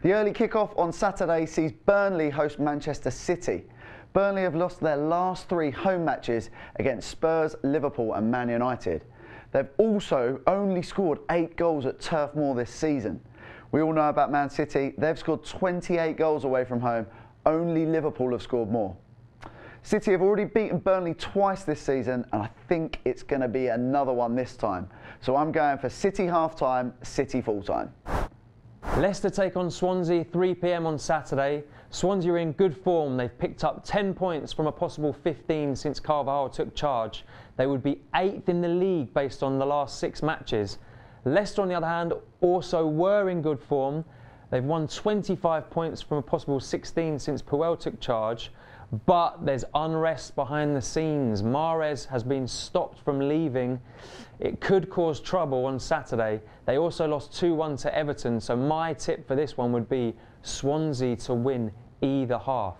The early kick-off on Saturday sees Burnley host Manchester City. Burnley have lost their last 3 home matches against Spurs, Liverpool and Man United. They've also only scored 8 goals at Turf Moor this season. We all know about Man City. They've scored 28 goals away from home. Only Liverpool have scored more. City have already beaten Burnley twice this season, and I think it's going to be another one this time. So I'm going for City half-time, City full-time. Leicester take on Swansea 3 p.m. on Saturday. Swansea are in good form. They've picked up 10 points from a possible 15 since Carvajal took charge. They would be 8th in the league based on the last 6 matches. Leicester, on the other hand, also were in good form. They've won 25 points from a possible 16 since Puel took charge. But there's unrest behind the scenes. Mahrez has been stopped from leaving. It could cause trouble on Saturday. They also lost 2-1 to Everton, so my tip for this one would be Swansea to win either half.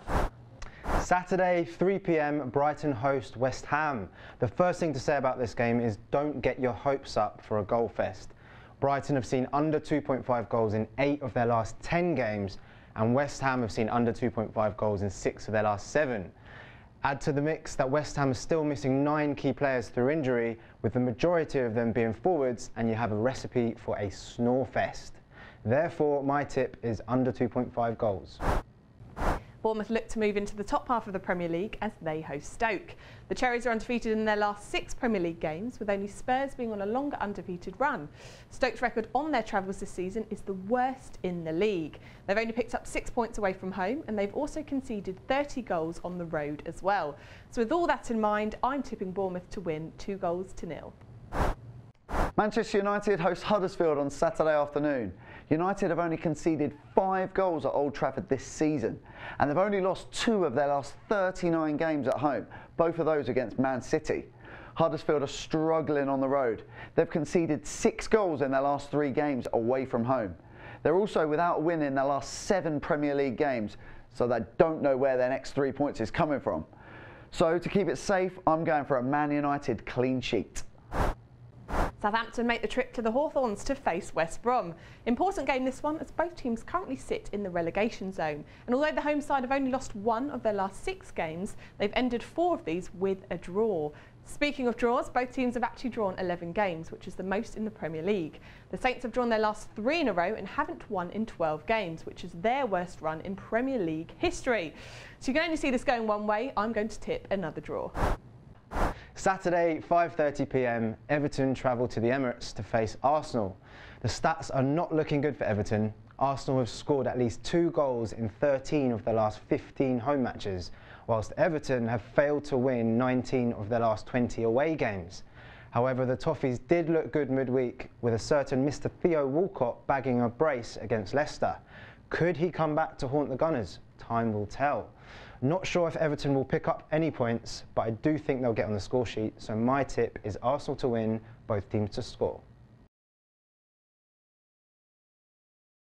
Saturday, 3 p.m, Brighton host West Ham. The first thing to say about this game is don't get your hopes up for a goal fest. Brighton have seen under 2.5 goals in 8 of their last 10 games, and West Ham have seen under 2.5 goals in 6 of their last 7. Add to the mix that West Ham is still missing 9 key players through injury, with the majority of them being forwards, and you have a recipe for a snore fest. Therefore, my tip is under 2.5 goals. Bournemouth look to move into the top half of the Premier League as they host Stoke. The Cherries are undefeated in their last 6 Premier League games, with only Spurs being on a longer undefeated run. Stoke's record on their travels this season is the worst in the league. They've only picked up 6 points away from home, and they've also conceded 30 goals on the road as well. So with all that in mind, I'm tipping Bournemouth to win 2-0. Manchester United host Huddersfield on Saturday afternoon. United have only conceded 5 goals at Old Trafford this season, and they've only lost 2 of their last 39 games at home, both of those against Man City. Huddersfield are struggling on the road. They've conceded 6 goals in their last 3 games away from home. They're also without a win in their last 7 Premier League games, so they don't know where their next 3 points is coming from. So to keep it safe, I'm going for a Man United clean sheet. Southampton make the trip to the Hawthorns to face West Brom. Important game this one, as both teams currently sit in the relegation zone. And although the home side have only lost 1 of their last 6 games, they've ended 4 of these with a draw. Speaking of draws, both teams have actually drawn 11 games, which is the most in the Premier League. The Saints have drawn their last 3 in a row and haven't won in 12 games, which is their worst run in Premier League history. So you can only see this going one way. I'm going to tip another draw. Saturday, 5:30 p.m, Everton travel to the Emirates to face Arsenal. The stats are not looking good for Everton. Arsenal have scored at least 2 goals in 13 of their last 15 home matches, whilst Everton have failed to win 19 of their last 20 away games. However, the Toffees did look good midweek, with a certain Mr. Theo Walcott bagging a brace against Leicester. Could he come back to haunt the Gunners? Time will tell. Not sure if Everton will pick up any points, but I do think they'll get on the score sheet, so my tip is Arsenal to win, both teams to score.